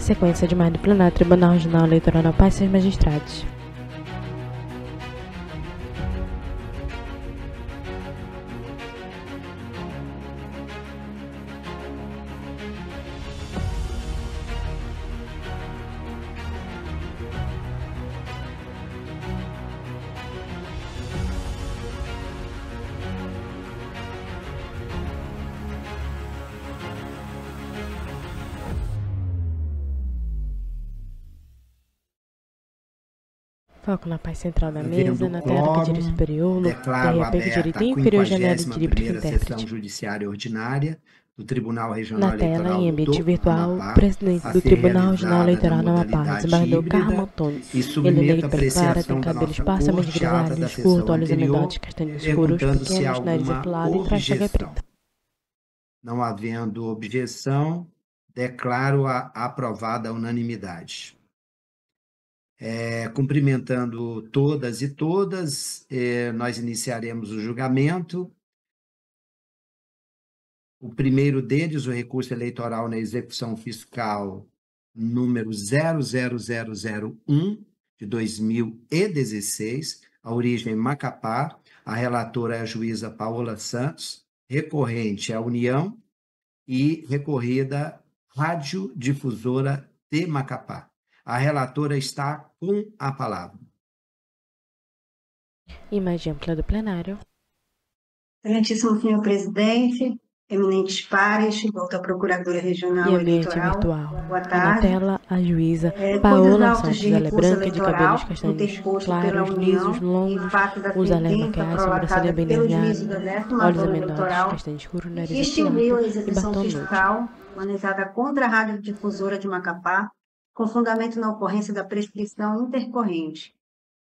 Sequência de mais do plenário Tribunal Regional Eleitoral na Paz e seus magistrados. Foco na paz central da mesa, na tela do Pedido Superior, declaro TRP aberta Direito a Inferior, janela de 51ª sessão intérprete. judiciária ordinária do Tribunal Regional Na tela, Eleitoral em ambiente do virtual, Amapá, presidente a do ser Tribunal Regional realizada Eleitoral na no Amapá, modalidade desembargador híbrida Carmo Antônio. e Ele submeto negro à pele clara, tem apreciação da cabelo nossa esparso, olhos corte ata da grisalhos, sessão curto, olhos anterior, amendosos, castanhos escuros, perguntando se há pequenos, nariz alguma apilado e traje objeção. preta. Não havendo objeção, declaro aprovada a unanimidade. Cumprimentando todas e todas, nós iniciaremos o julgamento. O primeiro deles, o recurso eleitoral na execução fiscal número 00001 de 2016, a origem Macapá, a relatora é a juíza Paola Santos, recorrente à União e recorrida Rádio Difusora de Macapá. A relatora está com a palavra. Imagem ampla do plenário. Excelentíssimo senhor presidente, eminentes pares, volta à Procuradora Regional E ambiente Eleitoral. virtual. Boa E na tarde. tela, a juíza Cuidos Paola autos Santos, de ela é recurso branca, de cabelos eleitoral castanhos interposto pela claros, União, lisos, longos, em face da usa leve sentença maquiagem, sobrancelha prolatada bem pelo desenhada, juízo da 10ª olhos Zona amendosos, Eleitoral, castanho escuro, que nariz extinguiu a apilado e execução batom nude. fiscal manejada contra a Rádio Difusora de Macapá, com fundamento na ocorrência da prescrição intercorrente.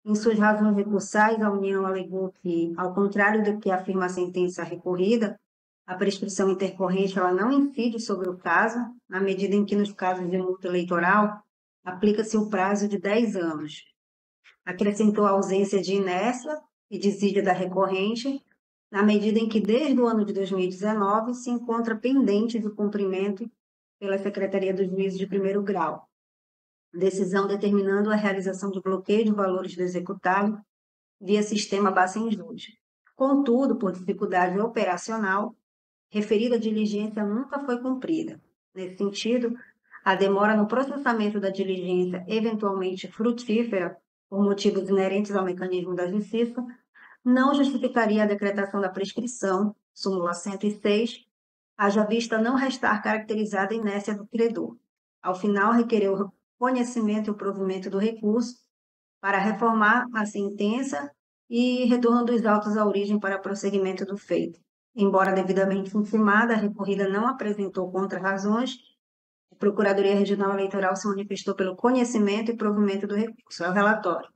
Em suas razões recursais, a União alegou que, ao contrário do que afirma a sentença recorrida, a prescrição intercorrente ela não incide sobre o caso, na medida em que, nos casos de multa eleitoral, aplica-se o prazo de 10 anos. Acrescentou a ausência de inércia e desídia da recorrente, na medida em que, desde o ano de 2019, se encontra pendente de cumprimento pela Secretaria do Juízo de Primeiro Grau, decisão determinando a realização de bloqueio de valores do executado via sistema Bacen-Jude. Contudo, por dificuldade operacional, referida diligência nunca foi cumprida. Nesse sentido, a demora no processamento da diligência, eventualmente frutífera, por motivos inerentes ao mecanismo da justiça, não justificaria a decretação da prescrição, súmula 106, haja vista não restar caracterizada a inércia do credor. Ao final, requereu o conhecimento e o provimento do recurso para reformar a sentença e retorno dos autos à origem para prosseguimento do feito. Embora devidamente informada, a recorrida não apresentou contra-razões, a Procuradoria Regional Eleitoral se manifestou pelo conhecimento e provimento do recurso. É o relatório.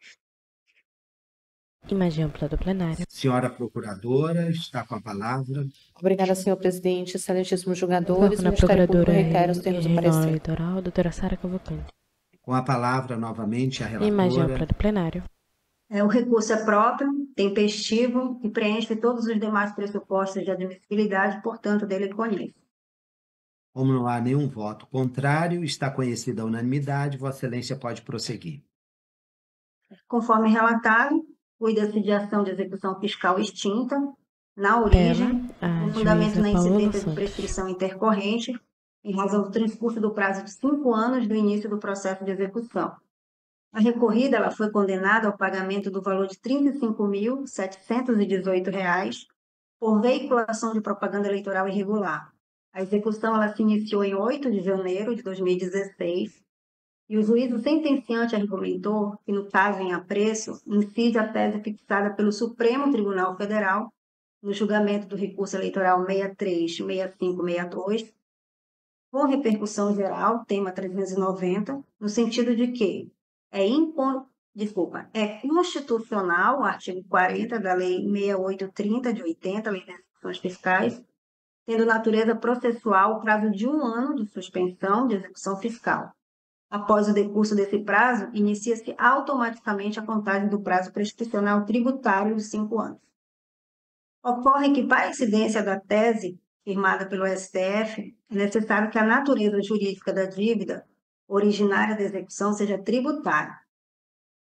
Imagem ampla do plenário. Senhora Procuradora, está com a palavra. Obrigada, senhor presidente. Excelentíssimos julgadores, Foco o na Ministério Público Procuradora requer os termos do Regional parecer. Eleitoral, doutora Sara Cavalcante. Com a palavra, novamente, a Imagem ampla relatora. do plenário. O recurso é próprio, tempestivo e preenche todos os demais pressupostos de admissibilidade, portanto, dele conheço. Como não há nenhum voto contrário, está conhecida a unanimidade, Vossa Excelência pode prosseguir. Conforme relatado, cuida-se de ação de execução fiscal extinta, na origem, Tela, com a fundamento juíza na Paola incidência de Santos. prescrição intercorrente, em razão do transcurso do prazo de 5 anos do início do processo de execução. A recorrida ela foi condenada ao pagamento do valor de R$ 35.718 por veiculação de propaganda eleitoral irregular. A execução ela se iniciou em 8 de janeiro de 2016 e o juízo sentenciante argumentou que, no caso em apreço, incide a tese fixada pelo Supremo Tribunal Federal no julgamento do recurso eleitoral 636562, com repercussão geral, tema 390, no sentido de que é constitucional o artigo 40 da Lei 6830 de 80, Lei das Execuções Fiscais, tendo natureza processual o prazo de 1 ano de suspensão de execução fiscal. Após o decurso desse prazo, inicia-se automaticamente a contagem do prazo prescricional tributário de 5 anos. Ocorre que, para a incidência da tese firmada pelo STF, é necessário que a natureza jurídica da dívida originária da execução seja tributária,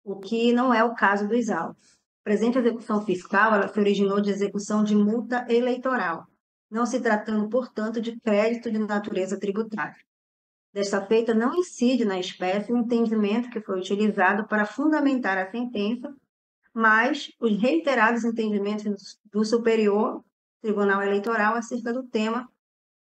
o que não é o caso dos autos. A presente execução fiscal, ela se originou de execução de multa eleitoral, não se tratando, portanto, de crédito de natureza tributária. Desta feita, não incide na espécie o entendimento que foi utilizado para fundamentar a sentença, mas os reiterados entendimentos do Superior Tribunal Eleitoral acerca do tema,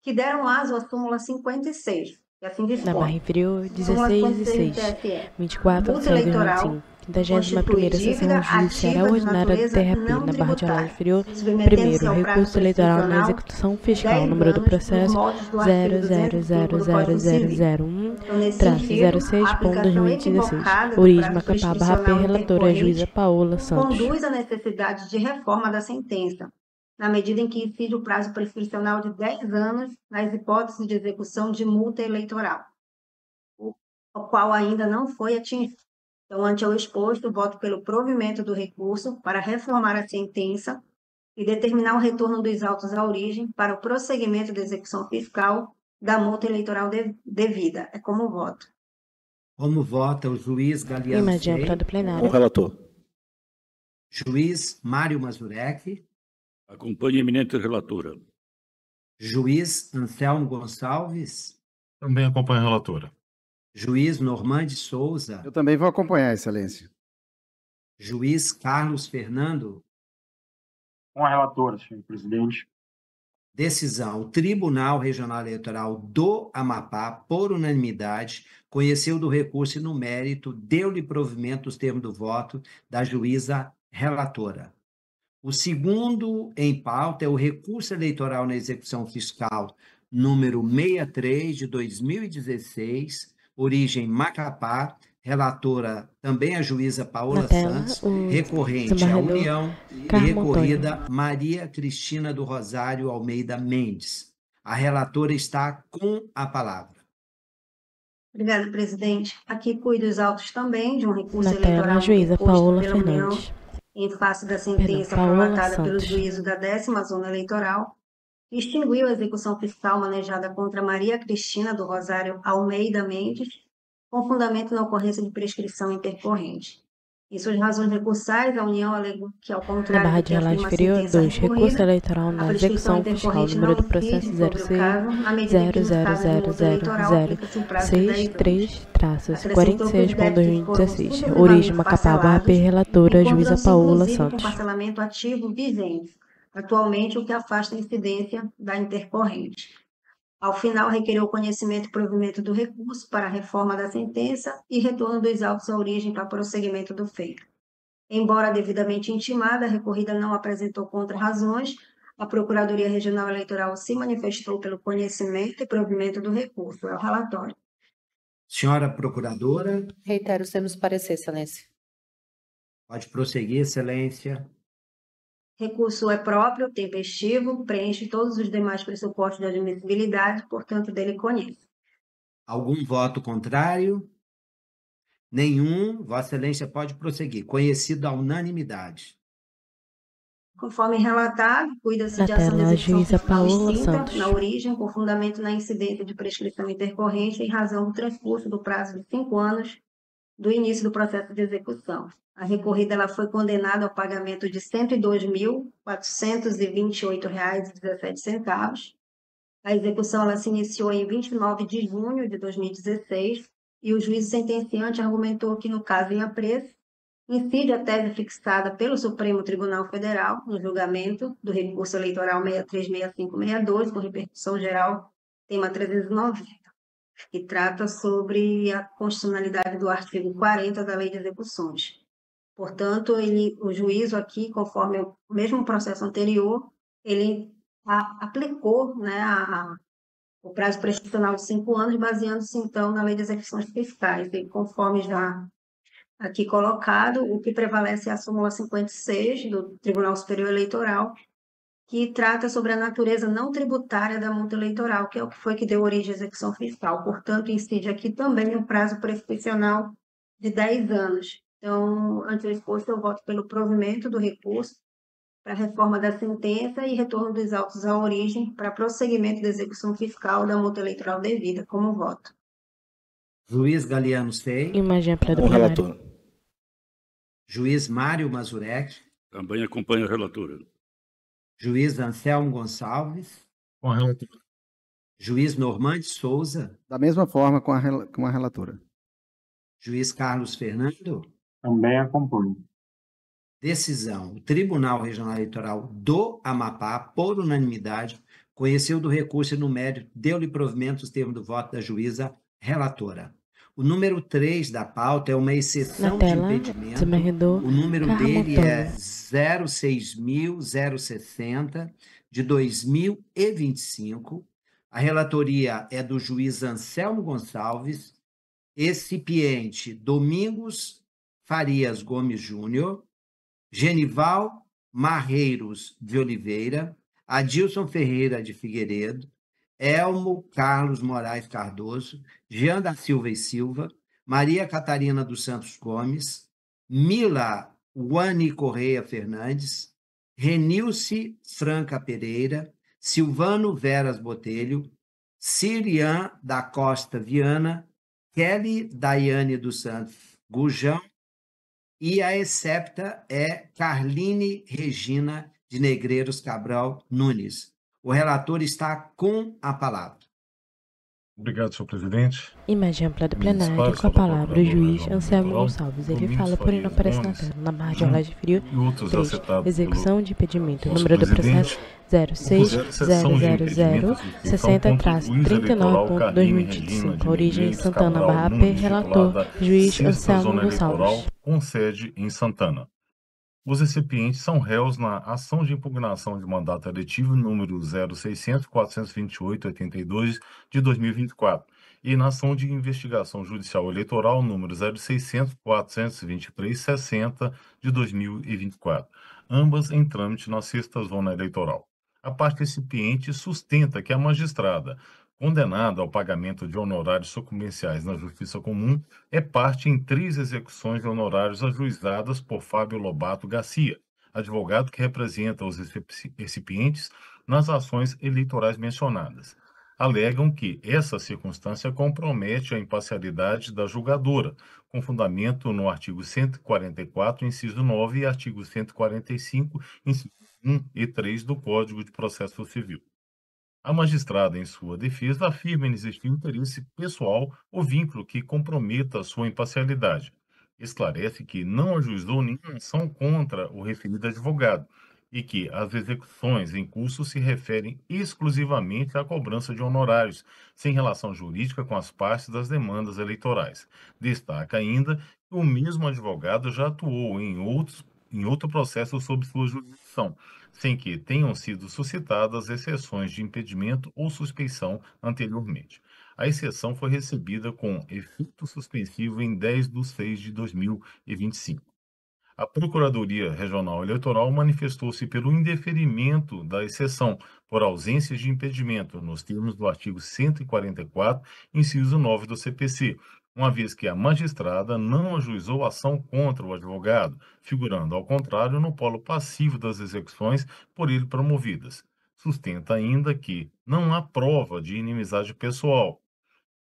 que deram aso à súmula 56, que assim Na barra dispõe. inferior, Súmula 16 e 56 do 6, TSE. 24 Multa de 21, eleitoral 51ª sessão dívida judiciária ativa de ordinária da natureza TRP, não na barra de aula tributária, inferior, submetendo-se primeiro, ao prazo recurso eleitoral na prescricional execução de fiscal, 10 número do anos, processo nos moldes do artigo 205 do Código Civil. 0000001, Então, nesse traço sentido, a aplicação 06.2016. equivocada do Origem prazo Macapá, barra P, prescricional relatora, a juíza intercorrente Paola Santos. conduz à necessidade de reforma da sentença, na medida em que incide o prazo prescricional de 10 anos nas hipóteses de execução de multa eleitoral, o qual ainda não foi atingido. Então, ante o exposto, voto pelo provimento do recurso para reformar a sentença e determinar o retorno dos autos à origem para o prosseguimento da execução fiscal da multa eleitoral devida. É como voto. Como vota o juiz Galiano Imagem Sei, para do Com o plenário. relator. juiz Mário Mazurek, Acompanhe a eminente relatora. juiz Anselmo Gonçalves, Também acompanho a relatora. juiz Normande Souza, Eu também vou acompanhar, Excelência. juiz Carlos Fernando. Com a relatora, senhor presidente. Decisão. O Tribunal Regional Eleitoral do Amapá, por unanimidade, conheceu do recurso e, no mérito, deu-lhe provimento dos termos do voto da juíza relatora. O segundo em pauta é o recurso eleitoral na execução fiscal número 63 de 2016, origem Macapá, relatora também a juíza Paola Na tela, Santos, o recorrente a desembargador União e Carmo recorrida Maria Cristina do Rosário Almeida Mendes. A relatora está com a palavra. Obrigada, presidente. Aqui cuido os autos também de um recurso Na tela, eleitoral a juíza interposto Paola pela União Fernandes. em face da sentença Paola formatada pelo Santos. juízo da 10ª Zona Eleitoral, que extinguiu a execução fiscal manejada contra Maria Cristina do Rosário Almeida Mendes, com fundamento na ocorrência de prescrição intercorrente. Em suas razões recursais, a União alegou que, ao Na contrário barra do que de relato afirma a inferior, sentença 2, recurso recorrida, eleitoral a na prescrição execução fiscal, intercorrente número não do processo incide sobre o caso, à medida em que nos casos de multa eleitoral aplica-se o prazo de 10 anos. 00063, traços Acrescentou que os débitos foram 46.2016. sucessivamente Origem Macapá, barra P, parcelados, relatora, a juíza encontrando-se Paola inclusive com Santos. parcelamento ativo vigente, atualmente o que afasta a incidência da intercorrente. Ao final, requereu o conhecimento e provimento do recurso para a reforma da sentença e retorno dos autos à origem para prosseguimento do feito. Embora devidamente intimada, a recorrida não apresentou contra-razões, a Procuradoria Regional Eleitoral se manifestou pelo conhecimento e provimento do recurso. É o relatório. Senhora Procuradora, Reitero os termos do parecer, Excelência. pode prosseguir, Excelência. Recurso é próprio, tempestivo, preenche todos os demais pressupostos de admissibilidade, portanto, dele conhece. Algum voto contrário? Nenhum. Vossa Excelência pode prosseguir. Conhecido à unanimidade. Conforme relatado, cuida-se Na de ação de tela, a execução juíza fiscal Paola extinta Santos. na origem, com fundamento na incidência de prescrição intercorrente em razão do transcurso do prazo de 5 anos do início do processo de execução. A recorrida ela foi condenada ao pagamento de R$ 102.428,17. A execução ela se iniciou em 29 de junho de 2016 e o juiz sentenciante argumentou que, no caso em apreço, incide a tese fixada pelo Supremo Tribunal Federal no julgamento do recurso eleitoral 636562, com repercussão geral, tema 390, que trata sobre a constitucionalidade do artigo 40 da Lei de Execuções. Portanto, o juízo aqui, conforme o mesmo processo anterior, ele aplicou, né, o prazo prescricional de 5 anos, baseando-se, então, na Lei de Execuções Fiscais. E conforme já aqui colocado, o que prevalece é a súmula 56 do Tribunal Superior Eleitoral, que trata sobre a natureza não tributária da multa eleitoral, que é o que foi que deu origem à execução fiscal. Portanto, incide aqui também o prazo prescricional de 10 anos. Então, ante o exposto, eu voto pelo provimento do recurso para a reforma da sentença e retorno dos autos à origem para prosseguimento da execução fiscal da multa eleitoral devida, como voto. Juiz Galiano Sei. Imagem ampla do Com o plenário. relator. Juiz Mário Mazurek. Também acompanho a relatora. Juiz Anselmo Gonçalves. Com a relatora. Juiz Normande Souza. Da mesma forma com a relatora. Juiz Carlos Fernando. Também acompanho. Decisão. O Tribunal Regional Eleitoral do Amapá, por unanimidade, conheceu do recurso no mérito, deu-lhe provimento os termos do voto da juíza relatora. O número 3 da pauta é uma exceção Na tela, de impedimento. desembargador O número Carlos dele Montoya. é 06060 de 2025. A relatoria é do juiz Anselmo Gonçalves, recipiente Domingos Farias Gomes Júnior, Genival Marreiros de Oliveira, Adilson Ferreira de Figueiredo, Elmo Carlos Moraes Cardoso, Jean da Silva e Silva, Maria Catarina dos Santos Gomes, Mila Wani Correia Fernandes, Renilce Franca Pereira, Silvano Veras Botelho, Sirian da Costa Viana, Kelly Daiane dos Santos Gujão, e a excepta é Carline Regina de Negreiros Cabral Nunes. O relator está com a palavra. Obrigado, senhor presidente. Imagem ampla do Ministro plenário, Soares, com a palavra o procurador juiz regional Anselmo eleitoral, Gonçalves. Ele Domingos fala, porém não Farias aparece na Gomes, tela. Na barra de rolagem inferior, E outros 3. acetados Execução de impedimento. nosso Número do processo presidente, 0600060-30-39.2025. Origem Santana, Barra P. Relator, juiz Anselmo Gonçalves. com sede em Santana. Os recipientes são réus na ação de impugnação de mandato eletivo número 0600-428-82 de 2024 e na ação de investigação judicial eleitoral número 0600-423-60 de 2024, ambas em trâmite na 6ª Zona Eleitoral. A parte recipiente sustenta que a magistrada, condenada ao pagamento de honorários sucumbenciais na Justiça Comum, é parte em 3 execuções de honorários ajuizadas por Fábio Lobato Garcia, advogado que representa os recipientes nas ações eleitorais mencionadas. Alegam que essa circunstância compromete a imparcialidade da julgadora, com fundamento no artigo 144, inciso 9, e artigo 145, inciso 1 e 3 do Código de Processo Civil. A magistrada, em sua defesa, afirma inexistir interesse pessoal ou vínculo que comprometa a sua imparcialidade. Esclarece que não ajuizou nenhuma ação contra o referido advogado e que as execuções em curso se referem exclusivamente à cobrança de honorários, sem relação jurídica com as partes das demandas eleitorais. Destaca ainda que o mesmo advogado já atuou em outro processo sob sua jurisdição, sem que tenham sido suscitadas exceções de impedimento ou suspeição anteriormente. A exceção foi recebida com efeito suspensivo em 10/6/2025. A Procuradoria Regional Eleitoral manifestou-se pelo indeferimento da exceção por ausência de impedimento, nos termos do artigo 144, inciso 9 do CPC, uma vez que a magistrada não ajuizou ação contra o advogado, figurando, ao contrário, no polo passivo das execuções por ele promovidas. Sustenta ainda que não há prova de inimizade pessoal,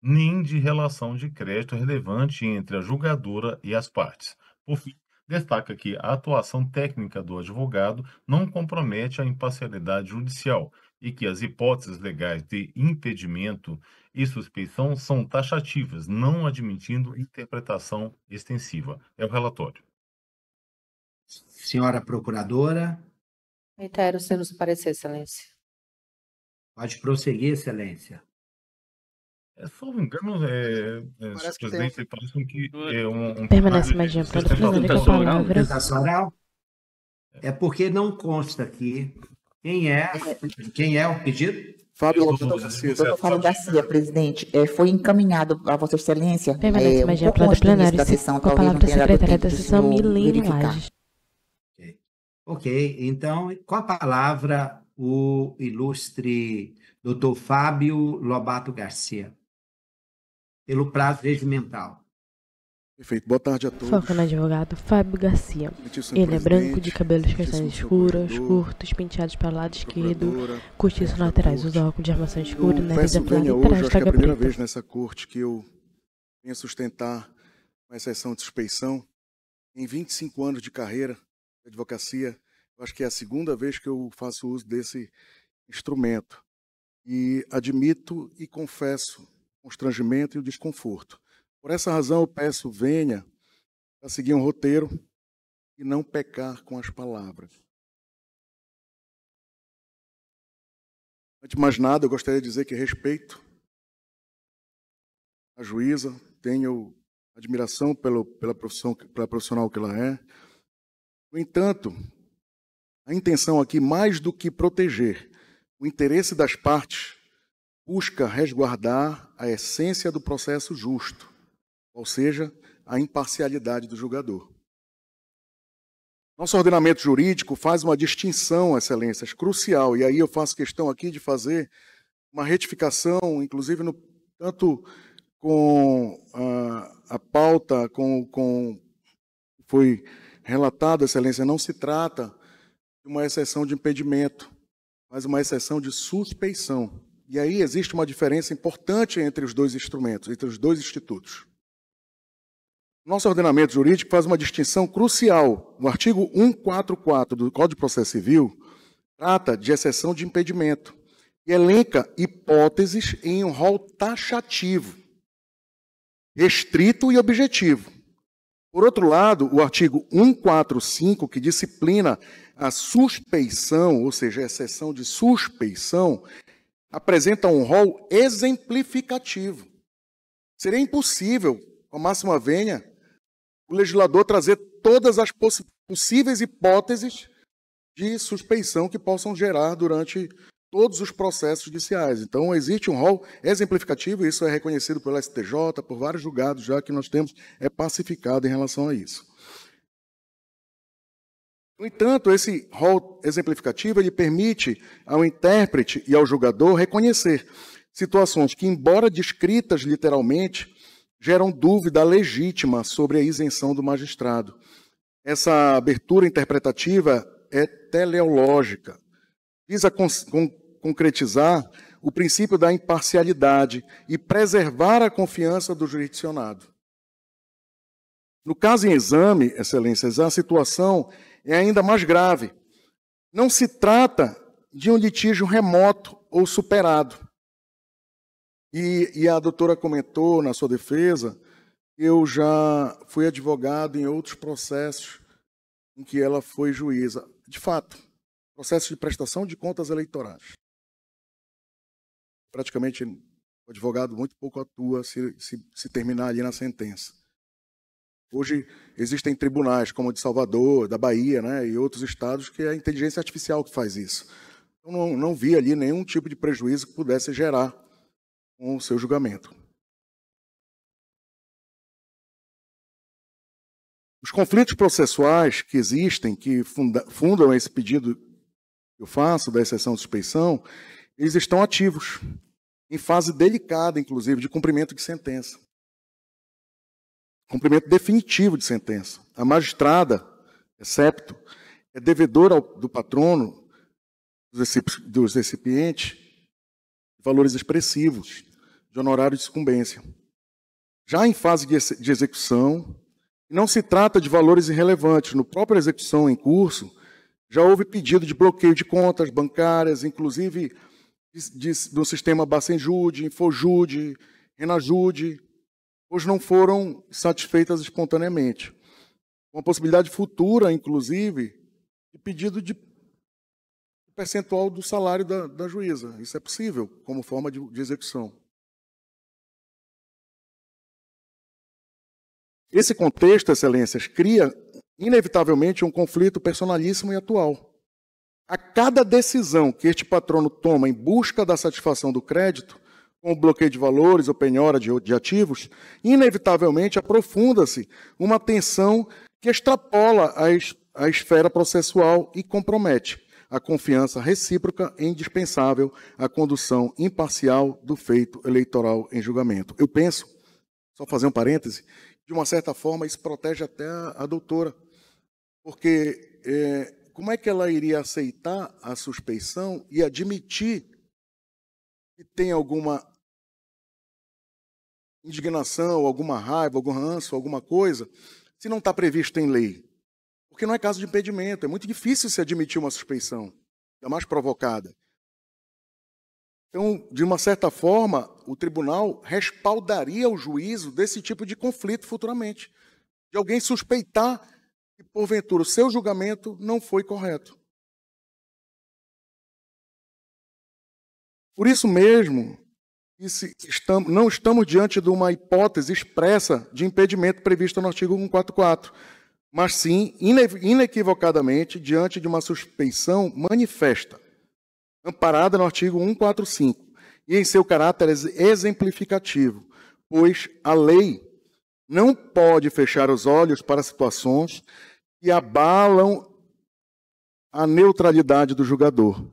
nem de relação de crédito relevante entre a julgadora e as partes. Por fim, destaca que a atuação técnica do advogado não compromete a imparcialidade judicial e que as hipóteses legais de impedimento e suspeição são taxativas, não admitindo interpretação extensiva. É o relatório. Senhora Procuradora, Reitero os termos do parecer, excelência. pode prosseguir, Excelência. Salvo engano, Parece que presidente, parece que é um Permanece mais de ampla do plenário, com a palavra. Apresentação oral? É porque não consta aqui quem é o pedido. Fábio Lobato Garcia. Doutor Fábio Garcia, presidente, foi encaminhado a Vossa Excelência Permanece mais de ampla do plenário, com a palavra da secretária da sessão, Milene Lages. Ok, então, com a palavra, o ilustre doutor Fábio Lobato Garcia, pelo prazo regimental. Perfeito. Boa tarde a todos. Foca no advogado Fábio Garcia. Ele é branco, de cabelos castanhos escuros, curtos, penteados para o lado esquerdo, cortiços laterais, usa óculos de armação escura, nariz Peço apilado venha e hoje, traz acho que é a taga primeira preta. vez nessa corte que eu venho sustentar uma exceção de suspeição. Em 25 anos de carreira de advocacia, eu acho que é a segunda vez que eu faço uso desse instrumento. E admito e confesso o constrangimento e o desconforto. Por essa razão, eu peço, venha para seguir um roteiro e não pecar com as palavras. Antes de mais nada, eu gostaria de dizer que respeito a juíza, tenho admiração pela profissional que ela é. No entanto, a intenção aqui, mais do que proteger o interesse das partes, busca resguardar a essência do processo justo, ou seja, a imparcialidade do julgador. Nosso ordenamento jurídico faz uma distinção, excelências, crucial, e aí eu faço questão aqui de fazer uma retificação, inclusive tanto com a pauta, com foi relatado, excelência, não se trata de uma exceção de impedimento, mas uma exceção de suspeição. E aí existe uma diferença importante entre os dois instrumentos, entre os dois institutos. Nosso ordenamento jurídico faz uma distinção crucial. No artigo 144 do Código de Processo Civil, trata de exceção de impedimento e elenca hipóteses em um rol taxativo, restrito e objetivo. Por outro lado, o artigo 145, que disciplina a suspeição, ou seja, a exceção de suspeição, apresenta um rol exemplificativo. Seria impossível, com a máxima vênia, o legislador trazer todas as possíveis hipóteses de suspeição que possam gerar durante todos os processos judiciais. Então, existe um rol exemplificativo, e isso é reconhecido pelo STJ, por vários julgados já que nós temos, é pacificado em relação a isso. No entanto, esse rol exemplificativo ele permite ao intérprete e ao julgador reconhecer situações que, embora descritas literalmente, geram dúvida legítima sobre a isenção do magistrado. Essa abertura interpretativa é teleológica, visa concretizar o princípio da imparcialidade e preservar a confiança do jurisdicionado. No caso em exame, excelências, a situação é ainda mais grave. Não se trata de um litígio remoto ou superado. E a doutora comentou na sua defesa, eu já fui advogado em outros processos em que ela foi juíza. De fato, processo de prestação de contas eleitorais. Praticamente, o advogado muito pouco atua se terminar ali na sentença. Hoje, existem tribunais, como o de Salvador, da Bahia, né, e outros estados, que é a inteligência artificial que faz isso. Eu não vi ali nenhum tipo de prejuízo que pudesse gerar com o seu julgamento. Os conflitos processuais que existem, que fundam esse pedido que eu faço, da exceção de suspeição, eles estão ativos, em fase delicada, inclusive, de cumprimento de sentença. Cumprimento definitivo de sentença. A magistrada, excepto, é devedora do patrono, dos recipientes, de valores expressivos, de honorário de sucumbência. Já em fase de execução, não se trata de valores irrelevantes. No próprio execução em curso, já houve pedido de bloqueio de contas bancárias, inclusive do sistema Bacenjude, Infojude, Renajude, hoje não foram satisfeitas espontaneamente. Uma possibilidade futura, inclusive, de pedido de percentual do salário da juíza. Isso é possível, como forma de execução. Esse contexto, excelências, cria, inevitavelmente, um conflito personalíssimo e atual. A cada decisão que este patrono toma em busca da satisfação do crédito, com o bloqueio de valores ou penhora de ativos, inevitavelmente aprofunda-se uma tensão que extrapola a esfera processual e compromete a confiança recíproca e indispensável à condução imparcial do feito eleitoral em julgamento. Eu penso, só fazer um parêntese, de uma certa forma isso protege até a doutora, porque como é que ela iria aceitar a suspeição e admitir que tem alguma indignação, alguma raiva, algum ranço, alguma coisa, se não está previsto em lei? Porque não é caso de impedimento, é muito difícil se admitir uma suspeição, ainda mais provocada. Então, de uma certa forma, o tribunal respaldaria o juízo desse tipo de conflito futuramente, de alguém suspeitar que, porventura, o seu julgamento não foi correto. Por isso mesmo, não estamos diante de uma hipótese expressa de impedimento prevista no artigo 144, mas sim, inequivocadamente, diante de uma suspeição manifesta, amparada no artigo 145, e em seu caráter exemplificativo, pois a lei não pode fechar os olhos para situações que abalam a neutralidade do julgador.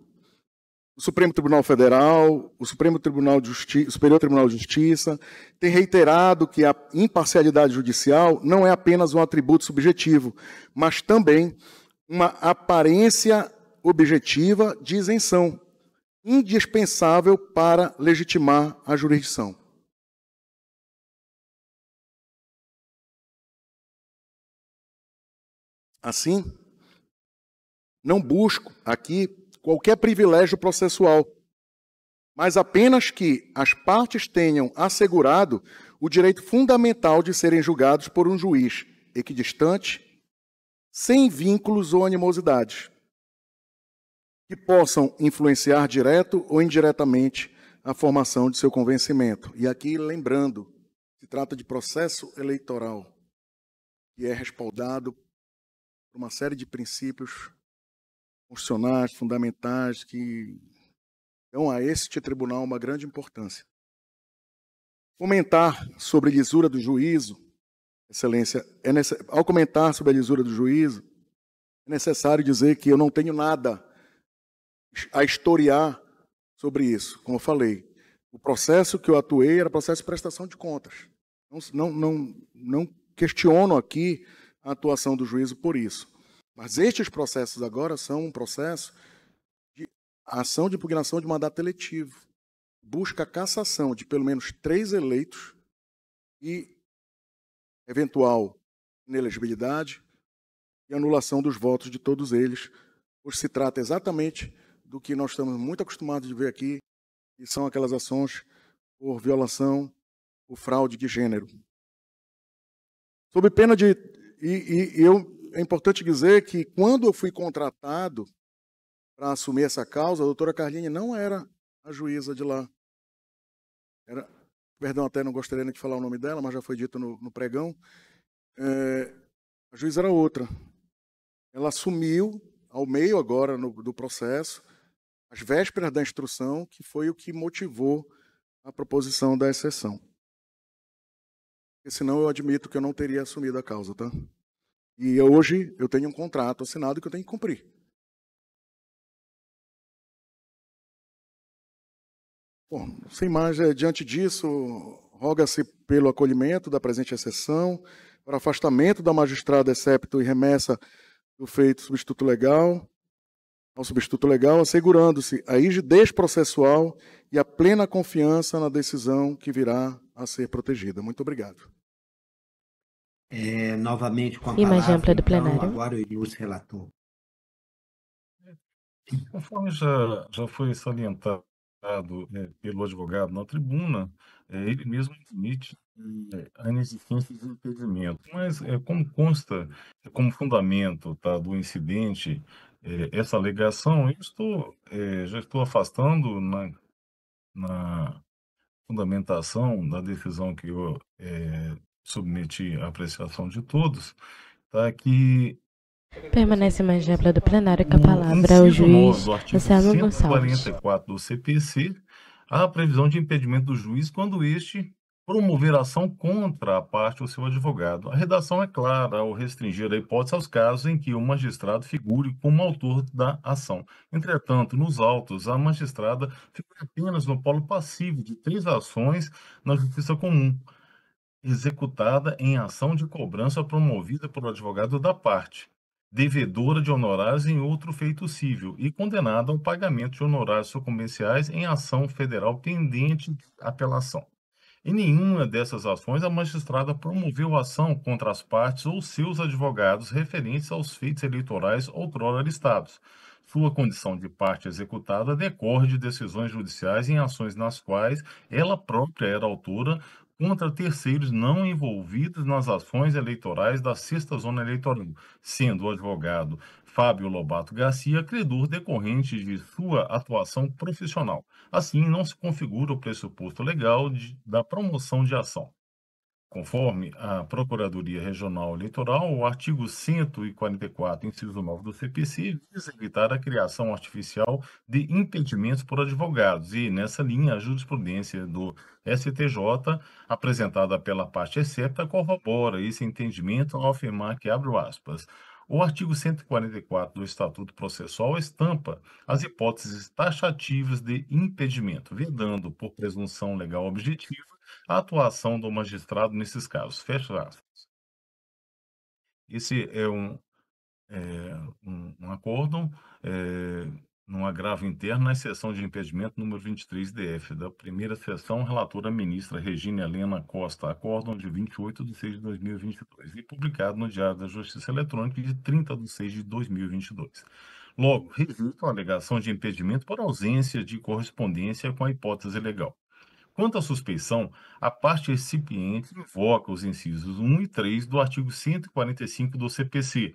O Supremo Tribunal Federal, o Superior Tribunal de Justiça, tem reiterado que a imparcialidade judicial não é apenas um atributo subjetivo, mas também uma aparência objetiva de isenção, indispensável para legitimar a jurisdição. Assim, não busco aqui qualquer privilégio processual, mas apenas que as partes tenham assegurado o direito fundamental de serem julgados por um juiz equidistante, sem vínculos ou animosidades, que possam influenciar direto ou indiretamente a formação de seu convencimento. E aqui, lembrando, se trata de processo eleitoral, que é respaldado por uma série de princípios constitucionais, fundamentais, que dão a este tribunal uma grande importância. Comentar sobre a lisura do juízo, Excelência, ao comentar sobre a lisura do juízo, é necessário dizer que eu não tenho nada a historiar sobre isso. Como eu falei, o processo que eu atuei era processo de prestação de contas. Não questiono aqui a atuação do juízo por isso. Mas estes processos agora são um processo de ação de impugnação de mandato eletivo. Busca a cassação de pelo menos 3 eleitos e eventual inelegibilidade e anulação dos votos de todos eles, pois se trata exatamente do que nós estamos muito acostumados de ver aqui, que são aquelas ações por violação ou fraude de gênero. Sob pena de... É importante dizer que, quando eu fui contratado para assumir essa causa, a doutora Carline não era a juíza de lá. Perdão, até não gostaria de falar o nome dela, mas já foi dito no pregão. A juíza era outra. Ela assumiu, ao meio agora do processo, às vésperas da instrução, que foi o que motivou a proposição da exceção. Porque senão eu admito que eu não teria assumido a causa, tá? E hoje eu tenho um contrato assinado que eu tenho que cumprir. Bom, sem mais, diante disso, roga-se pelo acolhimento da presente exceção, para afastamento da magistrada excepto e remessa do feito substituto legal, ao substituto legal, assegurando-se a rigidez processual e a plena confiança na decisão que virá a ser protegida. Muito obrigado. Novamente com a Imagem palavra, ampla do então, plenário. agora o ilustre relator. Conforme já foi salientado pelo advogado na tribuna, ele mesmo admite a inexistência de impedimento. Mas, como consta como fundamento, tá, do incidente essa alegação, eu já estou afastando na fundamentação da decisão que eu submeti à apreciação de todos, tá, que Permanece imagem ampla do plenário com a no palavra ao inciso 9 juiz do artigo Anselmo Gonçalves. 144 do CPC, há a previsão de impedimento do juiz quando este promover ação contra a parte ou seu advogado. A redação é clara ao restringir a hipótese aos casos em que o magistrado figure como autor da ação. Entretanto, nos autos, a magistrada figura apenas no polo passivo de 3 ações na justiça comum, executada em ação de cobrança promovida pelo advogado da parte, devedora de honorários em outro feito cível e condenada ao pagamento de honorários sucumbenciais em ação federal pendente de apelação. Em nenhuma dessas ações, a magistrada promoveu ação contra as partes ou seus advogados referentes aos feitos eleitorais outrora listados. Sua condição de parte executada decorre de decisões judiciais em ações nas quais ela própria era autora contra terceiros não envolvidos nas ações eleitorais da Sexta Zona Eleitoral, sendo o advogado Fábio Lobato Garcia credor decorrente de sua atuação profissional. Assim, não se configura o pressuposto legal da promoção de ação. Conforme a Procuradoria Regional Eleitoral, o artigo 144, inciso 9 do CPC, visa evitar a criação artificial de impedimentos por advogados e, nessa linha, a jurisprudência do STJ, apresentada pela parte excepta, corrobora esse entendimento ao afirmar que, abre aspas, o artigo 144 do Estatuto Processual estampa as hipóteses taxativas de impedimento, vedando, por presunção legal objetiva, a atuação do magistrado nesses casos. Fecha aspas. Esse é um acordo num agravo interno na exceção de impedimento número 23-DF, da primeira sessão, relatora ministra Regina Helena Costa, acórdão de 28/6/2022, e publicado no Diário da Justiça Eletrônica de 30/6/2022. Logo, rejeito a alegação de impedimento por ausência de correspondência com a hipótese legal. Quanto à suspeição, a parte recipiente invoca os incisos 1 e 3 do artigo 145 do CPC,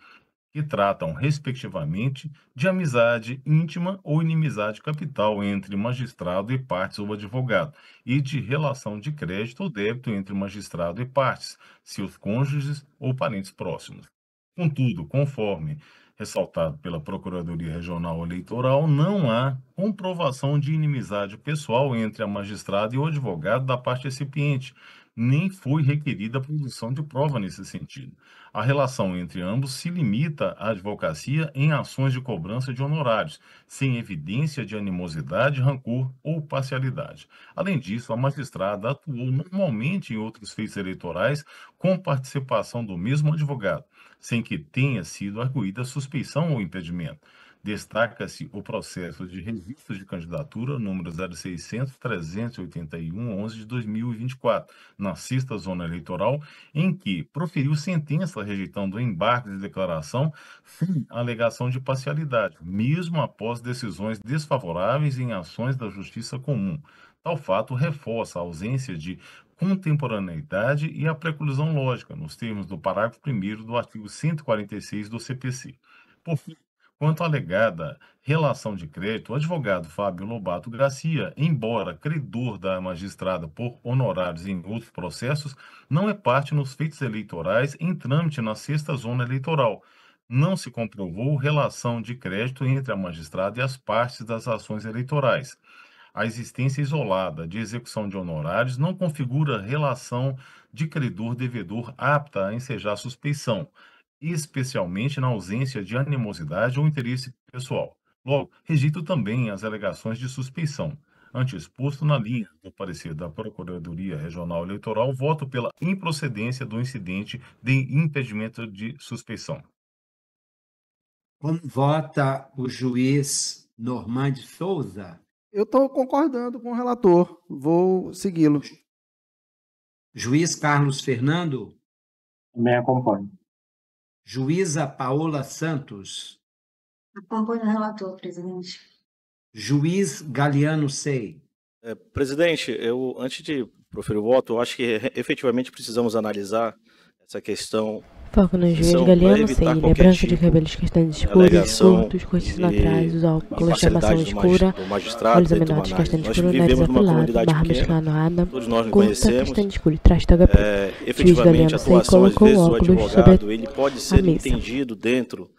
que tratam, respectivamente, de amizade íntima ou inimizade capital entre magistrado e partes ou advogado, e de relação de crédito ou débito entre magistrado e partes, seus cônjuges ou parentes próximos. Contudo, conforme ressaltado pela Procuradoria Regional Eleitoral, não há comprovação de inimizade pessoal entre a magistrada e o advogado da parte recipiente, nem foi requerida a produção de prova nesse sentido. A relação entre ambos se limita à advocacia em ações de cobrança de honorários, sem evidência de animosidade, rancor ou parcialidade. Além disso, a magistrada atuou normalmente em outros feitos eleitorais com participação do mesmo advogado, sem que tenha sido arguída suspeição ou impedimento. Destaca-se o processo de registro de candidatura número 0600-381-11 de 2024, na Sexta Zona Eleitoral, em que proferiu sentença rejeitando o embargo de declaração sem alegação de parcialidade, mesmo após decisões desfavoráveis em ações da Justiça Comum. Tal fato reforça a ausência de contemporaneidade e a preclusão lógica, nos termos do parágrafo 1º do artigo 146 do CPC. Por fim, quanto à alegada relação de crédito, o advogado Fábio Lobato Garcia, embora credor da magistrada por honorários em outros processos, não é parte nos feitos eleitorais em trâmite na Sexta Zona Eleitoral. Não se comprovou relação de crédito entre a magistrada e as partes das ações eleitorais. A existência isolada de execução de honorários não configura relação de credor-devedor apta a ensejar suspeição, especialmente na ausência de animosidade ou interesse pessoal. Logo, rejeito também as alegações de suspeição. Ante exposto, na linha do parecer da Procuradoria Regional Eleitoral, voto pela improcedência do incidente de impedimento de suspeição. Como vota o juiz Normand Souza? Eu estou concordando com o relator, vou segui-lo. Juiz Carlos Fernando? Também acompanho. Juíza Paola Santos? Acompanho o relator, presidente. Juiz Galiano Sei? Presidente, antes de proferir o voto, eu acho que efetivamente precisamos analisar essa questão. Foco no juiz Galiano Sei, ele é branco de cabelos castanhos escuros, curtos, cortes atrás, os óculos de armação escura, olhos aminotes castanho escuro, nariz apelado, barba escanoada, curta, castanho escuro, traje toga preta. Juiz Galiano Sei colocou o óculos sobre ele pode ser entendido dentro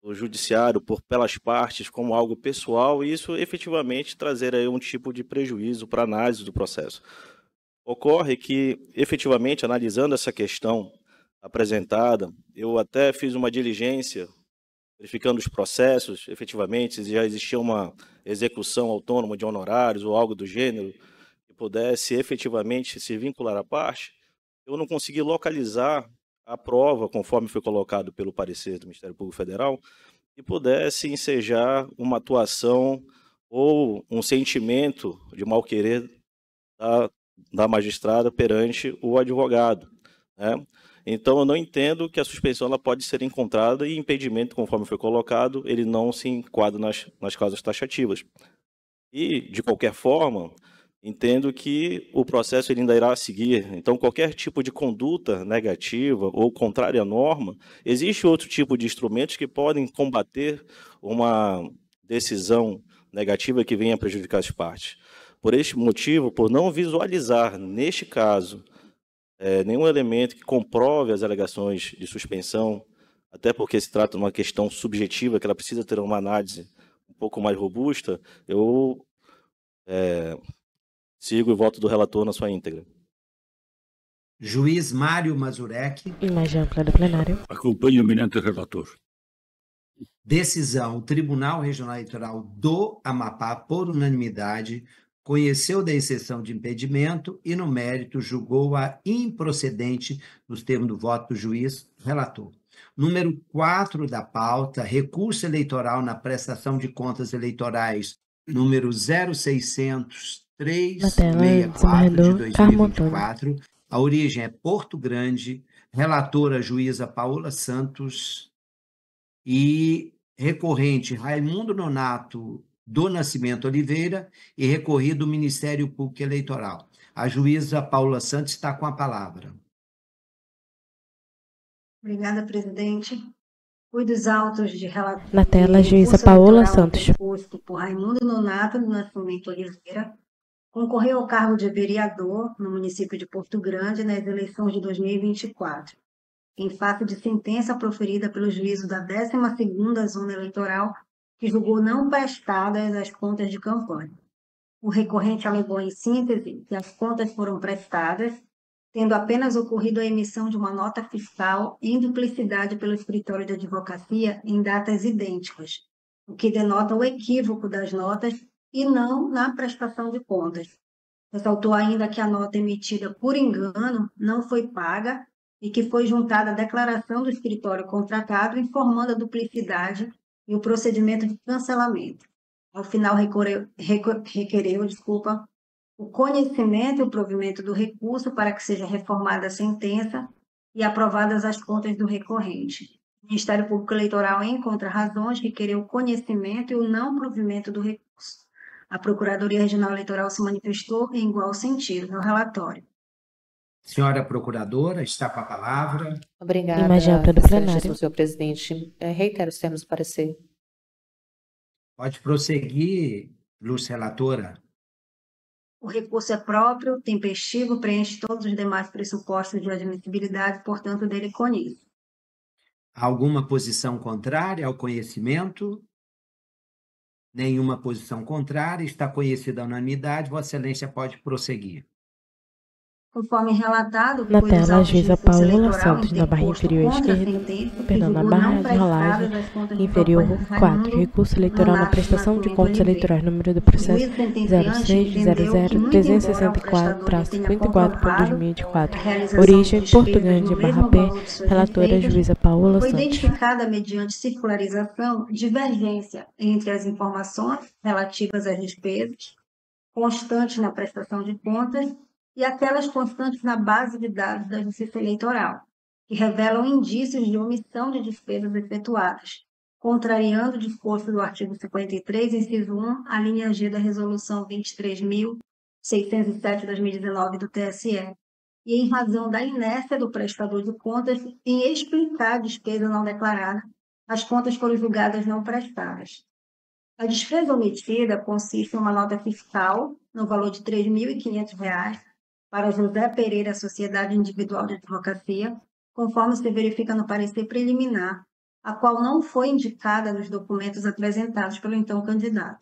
do judiciário pelas partes como algo pessoal e isso efetivamente trazer aí um tipo de prejuízo para a análise do processo. Ocorre que, efetivamente, analisando essa questão apresentada, eu até fiz uma diligência, verificando os processos, efetivamente, se já existia uma execução autônoma de honorários ou algo do gênero, que pudesse efetivamente se vincular à parte, eu não consegui localizar a prova, conforme foi colocado pelo parecer do Ministério Público Federal, que pudesse ensejar uma atuação ou um sentimento de mal-querer da magistrada perante o advogado, né? Então, eu não entendo que a suspensão ela pode ser encontrada e impedimento, conforme foi colocado, ele não se enquadra nas causas taxativas. E, de qualquer forma, entendo que o processo ele ainda irá seguir. Então, qualquer tipo de conduta negativa ou contrária à norma, existe outro tipo de instrumentos que podem combater uma decisão negativa que venha a prejudicar as partes. Por este motivo, por não visualizar, neste caso, nenhum elemento que comprove as alegações de suspensão, até porque se trata de uma questão subjetiva, que ela precisa ter uma análise um pouco mais robusta, eu sigo o voto do relator na sua íntegra. Juiz Mário Mazurek. Imagem ampla do plenário. Acompanho o eminente relator. Decisão: o Tribunal Regional Eleitoral do Amapá, por unanimidade, conheceu da exceção de impedimento e, no mérito, julgou-a improcedente nos termos do voto do juiz relator. Número 4 da pauta, recurso eleitoral na prestação de contas eleitorais, número 060364 de 2024. A origem é Porto Grande, relatora juíza Paola Santos e recorrente Raimundo Nonato do Nascimento Oliveira e recorrido do Ministério Público Eleitoral. A juíza Paola Santos está com a palavra. Obrigada, presidente. Fui dos autos de relator. Na tela, a juíza Paola Santos. Exposto por Raimundo Nonato do Nascimento Oliveira, concorreu ao cargo de vereador no município de Porto Grande nas eleições de 2024, em face de sentença proferida pelo juízo da 12ª Zona Eleitoral, que julgou não prestadas as contas de campanha. O recorrente alegou, em síntese, que as contas foram prestadas, tendo apenas ocorrido a emissão de uma nota fiscal em duplicidade pelo escritório de advocacia em datas idênticas, o que denota o equívoco das notas e não na prestação de contas. Ressaltou ainda que a nota emitida por engano não foi paga e que foi juntada a declaração do escritório contratado informando a duplicidade e o procedimento de cancelamento. Ao final, requereu o conhecimento e o provimento do recurso para que seja reformada a sentença e aprovadas as contas do recorrente. O Ministério Público Eleitoral, em contrarrazões, requereu o conhecimento e o não provimento do recurso. A Procuradoria Regional Eleitoral se manifestou em igual sentido no relatório. Senhora Procuradora, está com a palavra. Obrigada, Imagem ampla do plenário. senhor presidente. Reitero os termos do parecer. Pode prosseguir, Lúcia Relatora. O recurso é próprio, tempestivo, preenche todos os demais pressupostos de admissibilidade, portanto, dele conheço. Alguma posição contrária ao conhecimento? Nenhuma posição contrária. Está conhecida a unanimidade. Vossa Excelência pode prosseguir. Conforme relatado, na tela, a juíza Paola Santos, na barra inferior esquerda, na barra de rolagem inferior 4, recurso eleitoral na prestação de contas eleitorais, número do processo 0600-364-54.2024, origem Porto Grande, barra P, relatora juíza Paola Santos. Foi identificada, mediante circularização, divergência entre as informações relativas às despesas constantes na prestação de contas e aquelas constantes na base de dados da Justiça Eleitoral, que revelam indícios de omissão de despesas efetuadas, contrariando o disposto do artigo 53, inciso 1, a linha G da Resolução 23.607/2019 do TSE, e em razão da inércia do prestador de contas em explicar a despesa não declarada, as contas foram julgadas não prestadas. A despesa omitida consiste em uma nota fiscal no valor de R$ 3.500 para José Pereira, Sociedade Individual de Advocacia, conforme se verifica no parecer preliminar, a qual não foi indicada nos documentos apresentados pelo então candidato.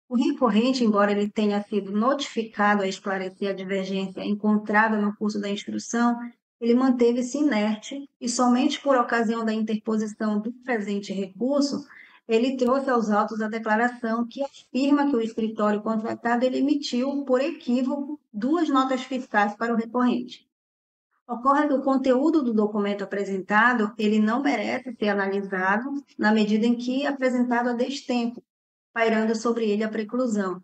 O recorrente, embora ele tenha sido notificado a esclarecer a divergência encontrada no curso da instrução, ele manteve-se inerte e somente por ocasião da interposição do presente recurso, ele trouxe aos autos a declaração que afirma que o escritório contratado ele emitiu, por equívoco, 2 notas fiscais para o recorrente. Ocorre que o conteúdo do documento apresentado ele não merece ser analisado na medida em que é apresentado a destempo, pairando sobre ele a preclusão.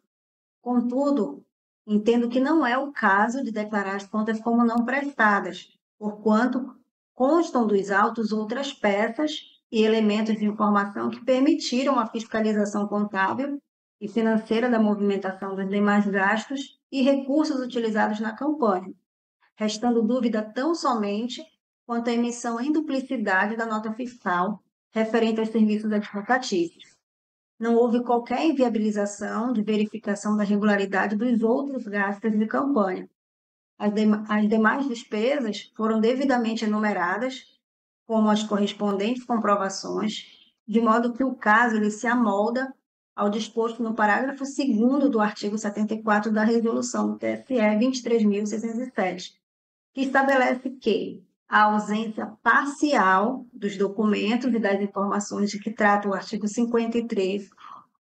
Contudo, Entendo que não é o caso de declarar as contas como não prestadas, porquanto constam dos autos outras peças e elementos de informação que permitiram a fiscalização contábil e financeira da movimentação dos demais gastos e recursos utilizados na campanha, restando dúvida tão somente quanto à emissão em duplicidade da nota fiscal referente aos serviços advocatícios. Não houve qualquer inviabilização de verificação da regularidade dos outros gastos de campanha. As demais despesas foram devidamente enumeradas, como as correspondentes comprovações, de modo que o caso ele se amolda ao disposto no parágrafo 2º do artigo 74 da Resolução do TSE 23.607, que estabelece que a ausência parcial dos documentos e das informações de que trata o artigo 53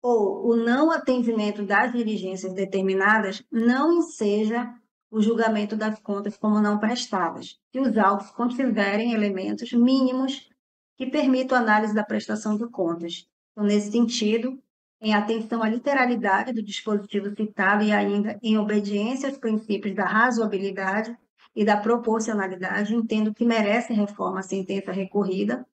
ou o não atendimento das diligências determinadas não enseja o julgamento das contas como não prestadas, se os autos contiverem elementos mínimos que permitam a análise da prestação de contas. Então, nesse sentido, em atenção à literalidade do dispositivo citado e ainda em obediência aos princípios da razoabilidade e da proporcionalidade, entendo que merece reforma a sentença recorrida,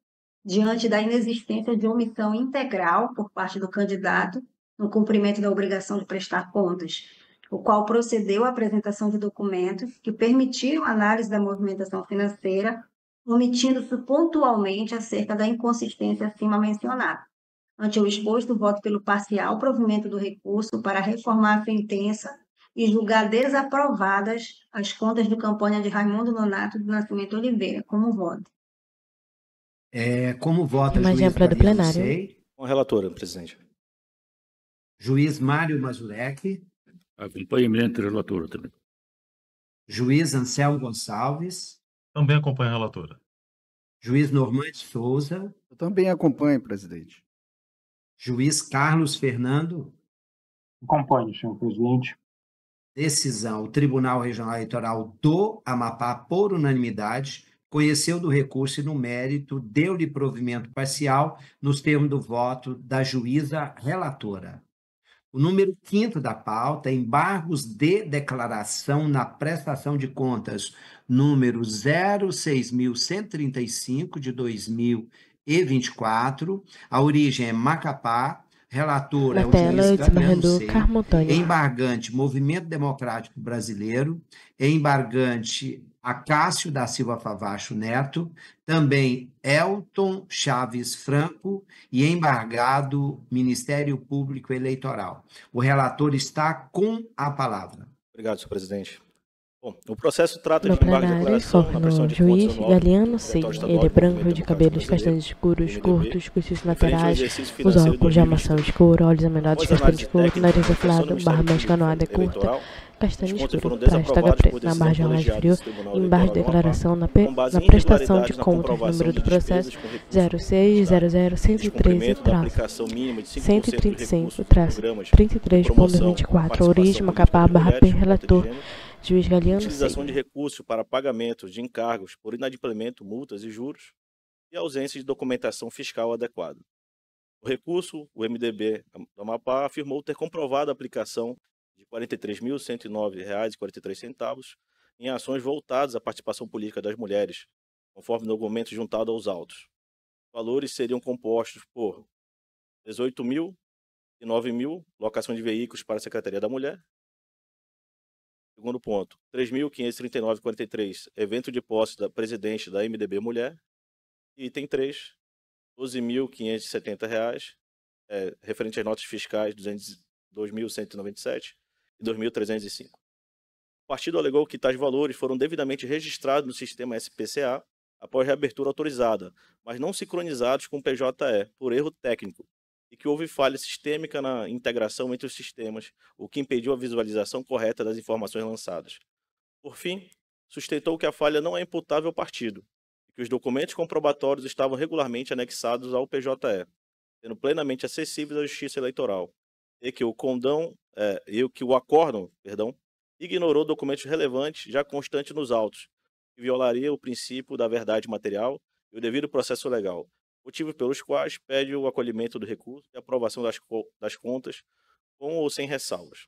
diante da inexistência de omissão integral por parte do candidato no cumprimento da obrigação de prestar contas, o qual procedeu à apresentação de documentos que permitiram a análise da movimentação financeira, omitindo-se pontualmente acerca da inconsistência acima mencionada. Ante o exposto, voto pelo parcial provimento do recurso para reformar a sentença e julgar desaprovadas as contas de campanha de Raimundo Nonato do Nascimento Oliveira. Como voto? Como vota Imagem juiz ampla do Galiano plenário. Sei, Com a relatora, presidente. juiz Mário Mazurek, Acompanho a eminente relatora também. juiz Anselmo Gonçalves, Também acompanho a relatora. juiz Normande Souza, Eu também acompanho, presidente. juiz Carlos Fernando, Acompanho, senhor presidente. decisão. O Tribunal Regional Eleitoral do Amapá, por unanimidade, conheceu do recurso e, no mérito, deu-lhe provimento parcial nos termos do voto da juíza relatora. O número 5º da pauta, embargos de declaração na prestação de contas, número 06.135 de 2024. A origem é Macapá. Relator é Na o tela, juiz o Galiano desembargador Sei. Carmo Antônio. Embargante, Movimento Democrático Brasileiro. Embargante, Acácio da Silva Favacho Neto. Também Elton Chaves Franco. E embargado, Ministério Público Eleitoral. O relator está com a palavra. Obrigado, senhor presidente. Bom, o processo trata No de embargo de plenário, declaração foco na no prestação de juiz contas anual Galiano Sei. do Diretório Ele é Estadual do branco, Movimento de Democrático cabelos Brasileiro, castanhos escuros, MDB, curtos, cursos referente ao laterais, exercício os financeiro óculos de armação 2023. escura, olhos amenotes, Após castanho análise escuro, técnica nariz da prestação afilado, do barra Ministério mescanoada Público curta, Eleitoral, castanho os contas escuro, foram praça desaprovados preta, por na decisão barra jornal colegiada frio, do Tribunal embaixo de Eleitoral do Amapá, declaração com base na em prestação de irregularidades na contas, comprovação número de do processo despesas com recursos do Estado, 06000113, descumprimento da traço aplicação mínima de 5% de recursos 135, dos traço programas de promoção, 33.24, origem, participação Macapá, política das barra P, mulheres, cota de relator, gênero, juiz Galiano Sei. utilização de recursos para pagamento de encargos por inadimplemento, multas e juros, e ausência de documentação fiscal adequada. O recurso, o MDB do Amapá afirmou ter comprovado a aplicação de R$ 43.109,43 em ações voltadas à participação política das mulheres, conforme o documento juntado aos autos. Os valores seriam compostos por R$ 18.000 e R$ 9.000, locação de veículos para a Secretaria da Mulher. Segundo ponto, R$ 3.539,43, evento de posse da presidente da MDB Mulher. E item 3, R$ 12.570, referente às notas fiscais 2.197 e 2.305. O partido alegou que tais valores foram devidamente registrados no sistema SPCA após reabertura autorizada, mas não sincronizados com o PJE, por erro técnico, e que houve falha sistêmica na integração entre os sistemas, o que impediu a visualização correta das informações lançadas. Por fim, sustentou que a falha não é imputável ao partido, e que os documentos comprobatórios estavam regularmente anexados ao PJE, sendo plenamente acessíveis à Justiça Eleitoral, e que o acórdão ignorou documentos relevantes já constantes nos autos, que violaria o princípio da verdade material e o devido processo legal, motivos pelos quais pede o acolhimento do recurso e a aprovação das contas com ou sem ressalvas.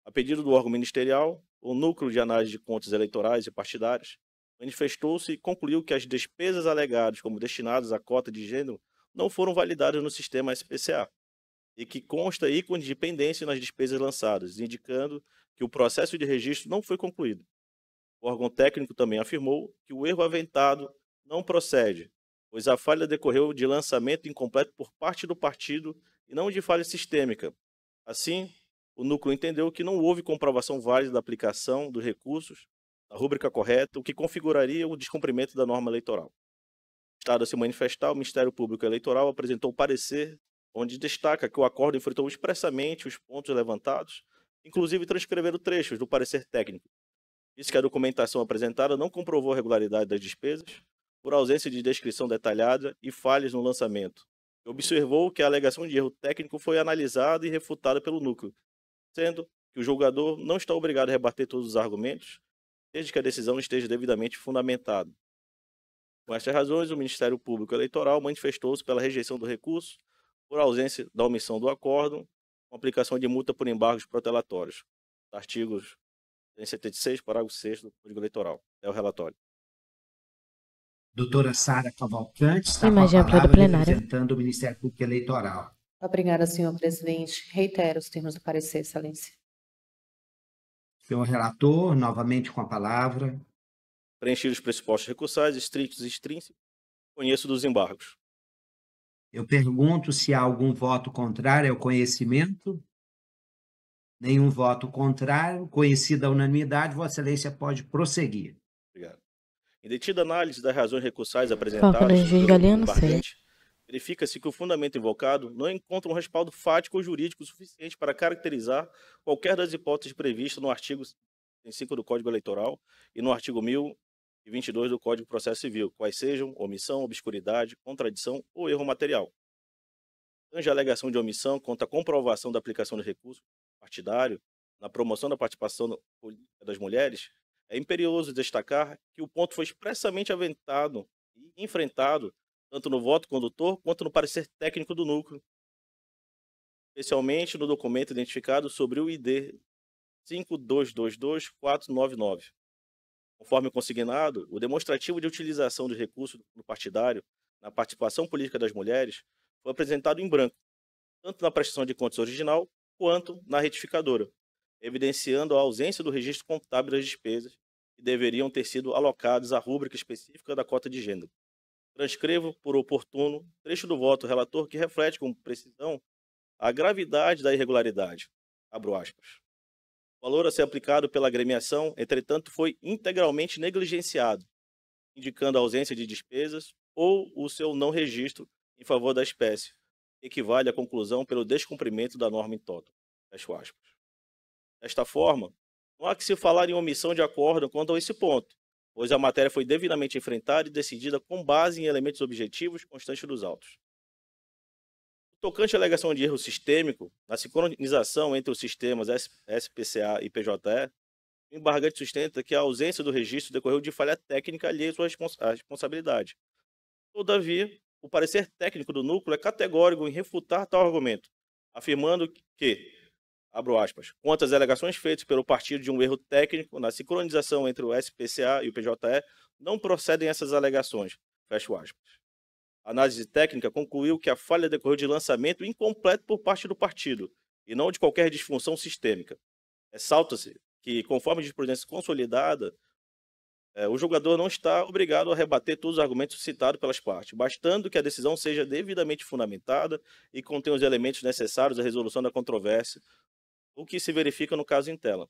A pedido do órgão ministerial, o Núcleo de Análise de Contas Eleitorais e Partidárias manifestou-se e concluiu que as despesas alegadas como destinadas à cota de gênero não foram validadas no sistema SPCA e que consta ícone de pendência nas despesas lançadas, indicando que o processo de registro não foi concluído. O órgão técnico também afirmou que o erro aventado não procede, pois a falha decorreu de lançamento incompleto por parte do partido e não de falha sistêmica. Assim, o núcleo entendeu que não houve comprovação válida da aplicação dos recursos na rúbrica correta, o que configuraria o descumprimento da norma eleitoral. Estado a se manifestar, o Ministério Público Eleitoral apresentou parecer onde destaca que o acordo enfrentou expressamente os pontos levantados, inclusive transcreveram trechos do parecer técnico. Diz que a documentação apresentada não comprovou a regularidade das despesas, por ausência de descrição detalhada e falhas no lançamento. Observou que a alegação de erro técnico foi analisada e refutada pelo núcleo, sendo que o julgador não está obrigado a rebater todos os argumentos, desde que a decisão esteja devidamente fundamentada. Com estas razões, o Ministério Público Eleitoral manifestou-se pela rejeição do recurso por ausência da omissão do acordo, com aplicação de multa por embargos protelatórios. Artigos 176, parágrafo 6º do Código Eleitoral. É o relatório. Doutora Sara Cavalcante está com a Imagem ampla do palavra plenário. representando o Ministério Público Eleitoral. Obrigada, senhor presidente. Reitero os termos do parecer, excelência. Senhor relator, novamente com a palavra. Preenchidos os pressupostos recursais, estritos e extrínsecos, conheço dos embargos. Eu pergunto se há algum voto contrário ao conhecimento. Nenhum voto contrário. Conhecida a unanimidade, Vossa Excelência pode prosseguir. Obrigado. Em detida análise das razões recursais apresentadas Foco no juiz Galeano, embargante, verifica-se que o fundamento invocado não encontra um respaldo fático ou jurídico suficiente para caracterizar qualquer das hipóteses previstas no artigo 5 do Código Eleitoral e no artigo 1022 do Código de Processo Civil, quais sejam omissão, obscuridade, contradição ou erro material. Tange a alegação de omissão quanto à comprovação da aplicação de recurso partidário na promoção da participação política das mulheres, é imperioso destacar que o ponto foi expressamente aventado e enfrentado tanto no voto condutor quanto no parecer técnico do núcleo, especialmente no documento identificado sobre o ID 5222499. Conforme consignado, o demonstrativo de utilização de recursos no partidário na participação política das mulheres foi apresentado em branco, tanto na prestação de contas original quanto na retificadora, evidenciando a ausência do registro contábil das despesas que deveriam ter sido alocadas à rúbrica específica da cota de gênero. Transcrevo, por oportuno, trecho do voto relator que reflete com precisão a gravidade da irregularidade. Abro aspas. O valor a ser aplicado pela agremiação, entretanto, foi integralmente negligenciado, indicando a ausência de despesas ou o seu não registro em favor da espécie, equivale à conclusão pelo descumprimento da norma em toto. Fecho aspas. Desta forma, não há que se falar em omissão de acordo quanto a esse ponto, pois a matéria foi devidamente enfrentada e decidida com base em elementos objetivos constantes dos autos. Tocante à alegação de erro sistêmico, na sincronização entre os sistemas SPCA e PJE, o embargante sustenta que a ausência do registro decorreu de falha técnica alheia à sua responsabilidade. Todavia, o parecer técnico do núcleo é categórico em refutar tal argumento, afirmando que, abro aspas, quanto às alegações feitas pelo partido de um erro técnico na sincronização entre o SPCA e o PJE, não procedem essas alegações, fecho aspas. A análise técnica concluiu que a falha decorreu de lançamento incompleto por parte do partido, e não de qualquer disfunção sistêmica. Ressalta-se que, conforme a jurisprudência consolidada, o julgador não está obrigado a rebater todos os argumentos citados pelas partes, bastando que a decisão seja devidamente fundamentada e contenha os elementos necessários à resolução da controvérsia, o que se verifica no caso em tela.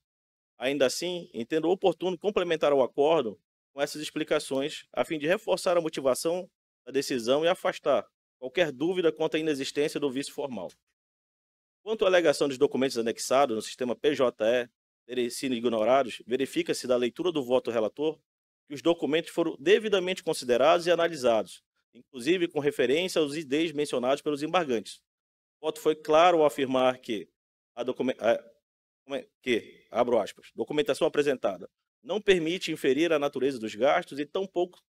Ainda assim, entendo oportuno complementar o acordo com essas explicações, a fim de reforçar a motivação da decisão e afastar qualquer dúvida quanto à inexistência do vício formal. Quanto à alegação dos documentos anexados no sistema PJE terem sido ignorados, verifica-se da leitura do voto relator que os documentos foram devidamente considerados e analisados, inclusive com referência aos IDs mencionados pelos embargantes. O voto foi claro ao afirmar que abro aspas, documentação apresentada não permite inferir a natureza dos gastos e tampouco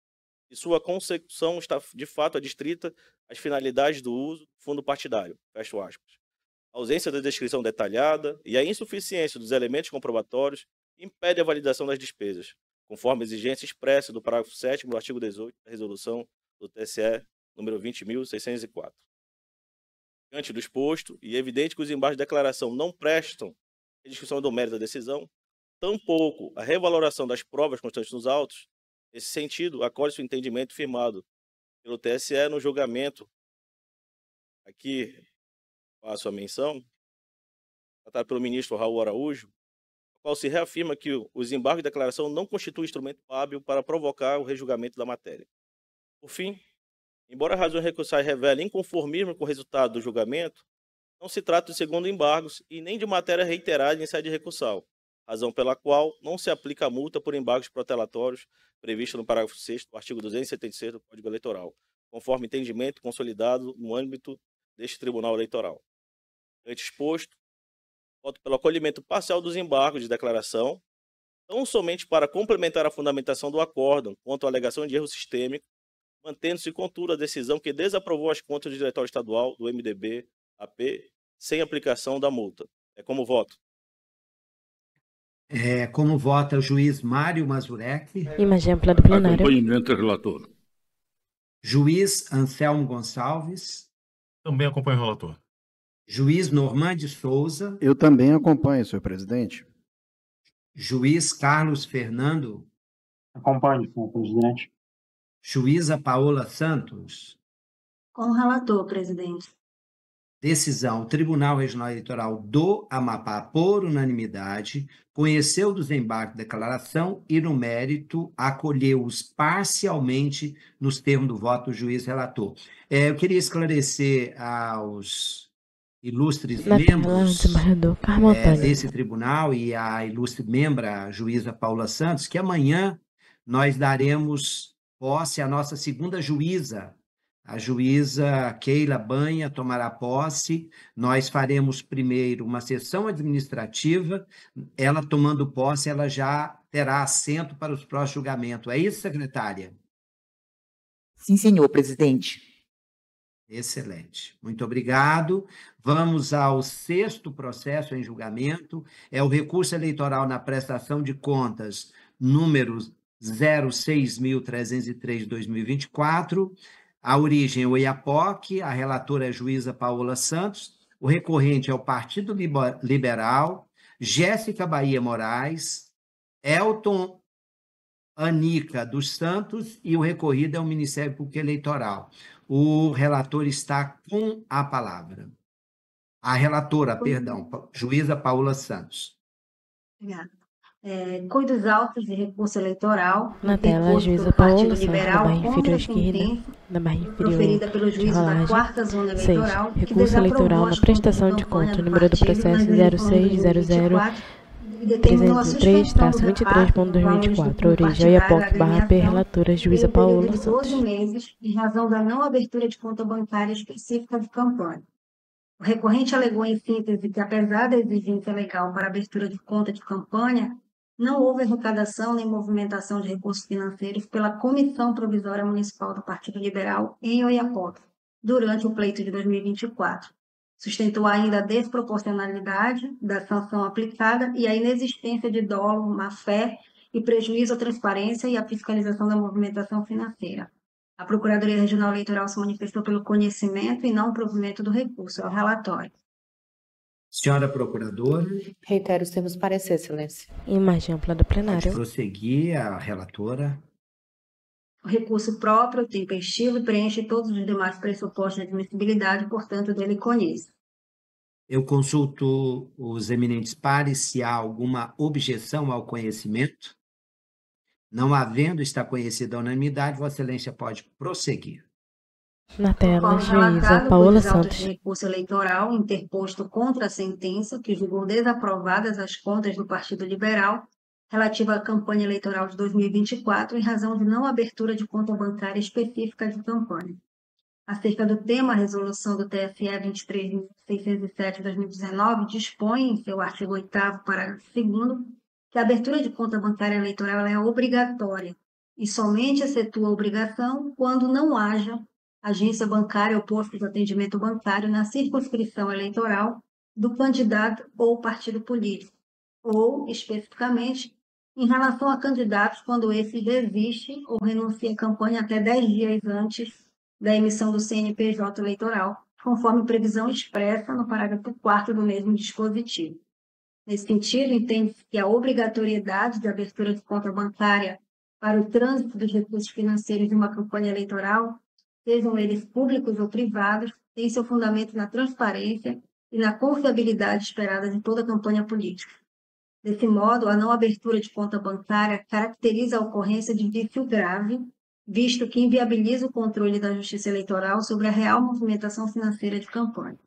que sua consecução está de fato adstrita às finalidades do uso do fundo partidário, fecho aspas. A ausência da descrição detalhada e a insuficiência dos elementos comprobatórios impede a validação das despesas, conforme a exigência expressa do parágrafo 7º do artigo 18 da resolução do TSE número 20.604. Diante do exposto, e evidente que os embargos de declaração não prestam a discussão do mérito da decisão, tampouco a revaloração das provas constantes nos autos, nesse sentido, acolhe-se o entendimento firmado pelo TSE no julgamento, aqui faço a menção, tratado pelo ministro Raul Araújo, no qual se reafirma que os embargos de declaração não constituem instrumento hábil para provocar o rejulgamento da matéria. Por fim, embora as razões recursais revelem inconformismo com o resultado do julgamento, não se trata de segundo embargos e nem de matéria reiterada em sede recursal, razão pela qual não se aplica a multa por embargos protelatórios prevista no parágrafo 6º do artigo 276 do Código Eleitoral, conforme entendimento consolidado no âmbito deste Tribunal Eleitoral. Ante exposto, voto pelo acolhimento parcial dos embargos de declaração, não somente para complementar a fundamentação do acórdão quanto à alegação de erro sistêmico, mantendo-se, contudo, a decisão que desaprovou as contas do Diretório Estadual do MDB-AP sem aplicação da multa. É como voto. Como vota o juiz Mário Mazurek. Imagem ampla do plenário. Acompanhamento do relator. Juiz Anselmo Gonçalves. Também acompanho o relator. Juiz Normand de Souza. Eu também acompanho, senhor presidente. Juiz Carlos Fernando. Acompanho, senhor presidente. Juíza Paola Santos. Com o relator, presidente. Decisão: o Tribunal Regional Eleitoral do Amapá, por unanimidade, conheceu dos embargos de declaração e, no mérito, acolheu-os parcialmente nos termos do voto do juiz relator. Eu queria esclarecer aos ilustres membros desse tribunal e à ilustre membra, a juíza Paula Santos, que amanhã nós daremos posse à nossa segunda juíza. A juíza Keila Banha tomará posse. Nós faremos primeiro uma sessão administrativa. Ela tomando posse, ela já terá assento para os próximos julgamentos. É isso, secretária? Sim, senhor presidente. Excelente. Muito obrigado. Vamos ao 6º processo em julgamento. É o recurso eleitoral na prestação de contas número 06.303/2024. A origem é o Oiapoque, a relatora é a juíza Paola Santos, o recorrente é o Partido Liberal, Jéssica Bahia Moraes, Elton Anica dos Santos e o recorrido é o Ministério Público Eleitoral. O relator está com a palavra. A relatora, perdão, juíza Paola Santos. Obrigada. Cuido dos autos de recurso eleitoral. Na tela, a juíza Paola Santos, da barra inferior esquerda, da barra inferior de rolagem. 6. Recurso eleitoral na prestação de conta, número do processo 0600-303-23.2024. Origem, Oiapoque, barra P, relatora, juíza Paola Santos. 12 meses, em razão da não abertura de conta bancária específica de campanha. O recorrente alegou em síntese que, apesar da exigência legal para abertura de conta de campanha, não houve arrecadação nem movimentação de recursos financeiros pela Comissão Provisória Municipal do Partido Liberal em Oiapoque, durante o pleito de 2024. Sustentou ainda a desproporcionalidade da sanção aplicada e a inexistência de dolo, má-fé e prejuízo à transparência e à fiscalização da movimentação financeira. A Procuradoria Regional Eleitoral se manifestou pelo conhecimento e não provimento do recurso. É o relatório. Senhora Procuradora. Reitero os termos do parecer, excelência. Imagem ampla do plenário. Pode prosseguir, a relatora. O recurso próprio, tempestivo e preenche todos os demais pressupostos de admissibilidade, portanto, dele conheço. Eu consulto os eminentes pares se há alguma objeção ao conhecimento. Não havendo, está conhecida a unanimidade, Vossa Excelência pode prosseguir. Na tela, juíza Paola Santos. Recurso eleitoral interposto contra a sentença que julgou desaprovadas as contas do Partido Liberal relativa à campanha eleitoral de 2024 em razão de não abertura de conta bancária específica de campanha. Acerca do tema, a resolução do TSE 23.607/2019 dispõe, em seu artigo 8º, parágrafo 2º, que a abertura de conta bancária eleitoral é obrigatória e somente excetua a obrigação quando não haja agência bancária ou posto de atendimento bancário na circunscrição eleitoral do candidato ou partido político, ou, especificamente, em relação a candidatos quando esse desiste ou renuncia à campanha até 10 dias antes da emissão do CNPJ eleitoral, conforme previsão expressa no parágrafo 4º do mesmo dispositivo. Nesse sentido, entende-se que a obrigatoriedade de abertura de conta bancária para o trânsito dos recursos financeiros de uma campanha eleitoral, sejam eles públicos ou privados, tem seu fundamento na transparência e na confiabilidade esperada de toda campanha política. Desse modo, a não abertura de conta bancária caracteriza a ocorrência de vício grave, visto que inviabiliza o controle da Justiça Eleitoral sobre a real movimentação financeira de campanha.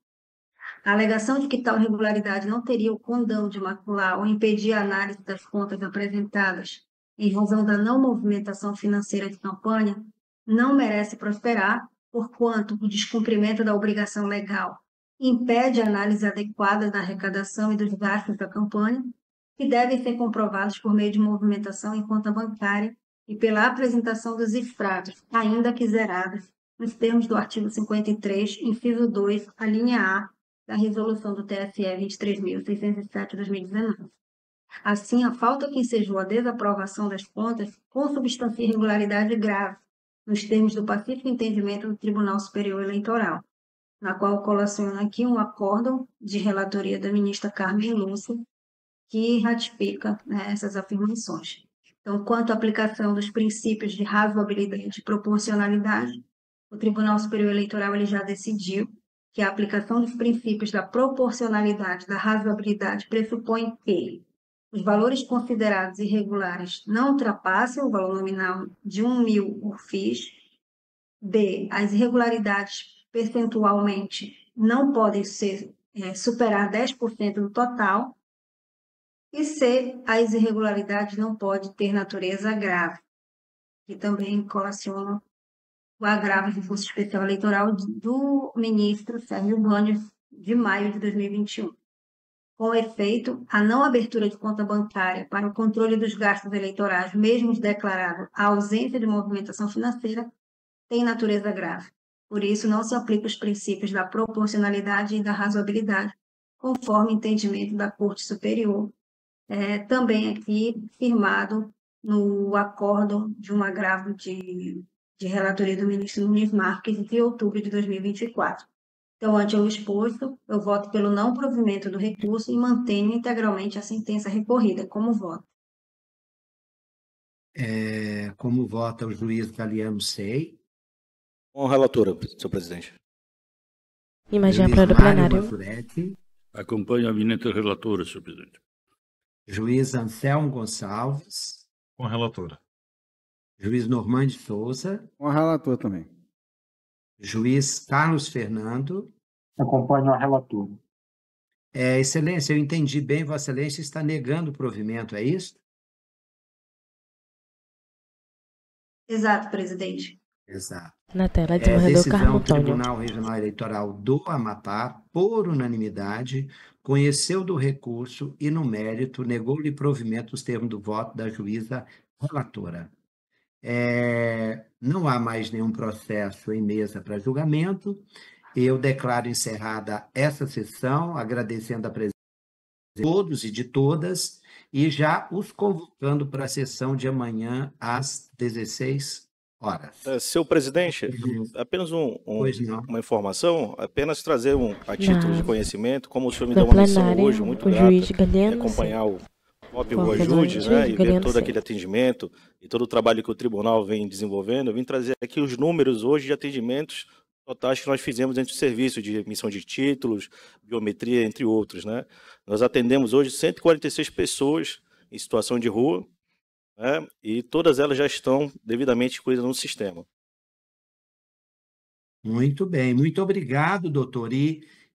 A alegação de que tal irregularidade não teria o condão de macular ou impedir a análise das contas apresentadas em razão da não movimentação financeira de campanha não merece prosperar, porquanto o descumprimento da obrigação legal impede a análise adequada da arrecadação e dos gastos da campanha, que devem ser comprovados por meio de movimentação em conta bancária e pela apresentação dos extratos, ainda que zerados, nos termos do artigo 53, inciso 2, a linha A, da resolução do TSE 23.607 de 2019. Assim, a falta que ensejou a desaprovação das contas consubstancia irregularidade grave, nos termos do pacífico entendimento do Tribunal Superior Eleitoral, na qual colaciona aqui um acórdão de relatoria da ministra Carmen Lúcia, que ratifica, né, essas afirmações. Então, quanto à aplicação dos princípios de razoabilidade e proporcionalidade, o Tribunal Superior Eleitoral ele já decidiu que a aplicação dos princípios da proporcionalidade e da razoabilidade pressupõe que os valores considerados irregulares não ultrapassem o valor nominal de 1.000 URFIs, b. as irregularidades percentualmente não podem superar 10% do total, e c. as irregularidades não podem ter natureza grave, que também colaciona o agravo de recurso especial eleitoral do ministro Sérgio Banhos, de maio de 2021. Com efeito, a não abertura de conta bancária para o controle dos gastos eleitorais, mesmo declarado a ausência de movimentação financeira, tem natureza grave. Por isso, não se aplica os princípios da proporcionalidade e da razoabilidade, conforme entendimento da Corte Superior, também aqui firmado no acórdão de um agravo de relatoria do ministro Nunes Marques, de outubro de 2024. Então, ante o exposto, eu voto pelo não provimento do recurso e mantenho integralmente a sentença recorrida. Como voto? Como vota o juiz Galiano Sei? Com a relatora, senhor presidente. Imagem para o plenário. Acompanho a eminente relatora, senhor presidente. Juiz Anselmo Gonçalves. Com a relatora. Juiz Normande Souza. Com a relatora também. Juiz Carlos Fernando. Acompanho a relatora. Excelência, eu entendi bem, Vossa Excelência está negando o provimento, é isso? Exato, presidente. Exato. Na tela, desembargador Carmo Decisão do Antônio. Tribunal Regional Eleitoral do Amapá, por unanimidade, conheceu do recurso e, no mérito, negou-lhe provimento os termos do voto da juíza relatora. Não há mais nenhum processo em mesa para julgamento. Eu declaro encerrada essa sessão, agradecendo a presença de todos e de todas, e já os convocando para a sessão de amanhã às 16 horas. Senhor presidente, apenas uma informação, apenas trazer a título de conhecimento, como o senhor me deu uma missão hoje muito grata, de acompanhar o óbvio ajude, né, e ver todo aquele atendimento e todo o trabalho que o tribunal vem desenvolvendo. Eu vim trazer aqui os números hoje de atendimentos totais que nós fizemos dentro do serviço de emissão de títulos, biometria, entre outros, né? Nós atendemos hoje 146 pessoas em situação de rua, né, e todas elas já estão devidamente incluídas no sistema. Muito bem, muito obrigado, doutor.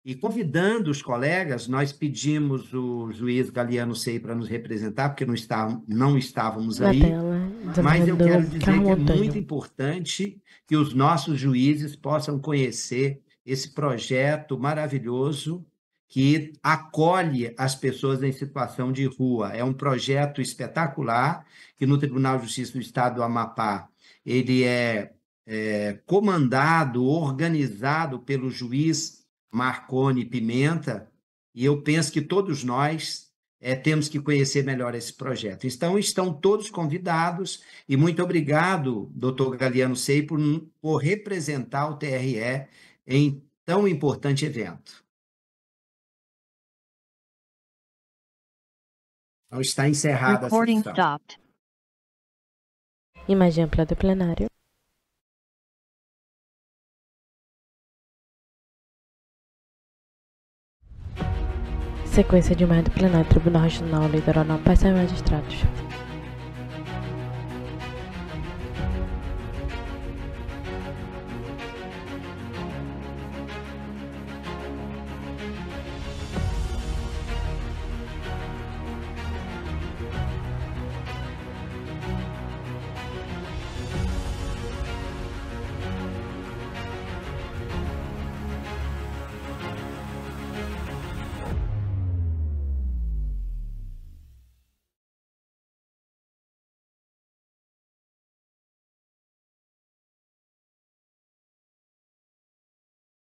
E convidando os colegas, nós pedimos o juiz Galiano Sei para nos representar, porque não estávamos aí, mas eu quero dizer que é muito importante que os nossos juízes possam conhecer esse projeto maravilhoso que acolhe as pessoas em situação de rua. É um projeto espetacular, que no Tribunal de Justiça do Estado do Amapá, ele é comandado, organizado pelo juiz Marconi Pimenta, e eu penso que todos nós temos que conhecer melhor esse projeto. Então, estão todos convidados, e muito obrigado, doutor Galiano Sei, por representar o TRE em tão importante evento. Então, está encerrada a sessão. Imagem ampla do plenário. Sequência de imagem do plenário, Tribunal Regional Eleitoral não passa a magistrados.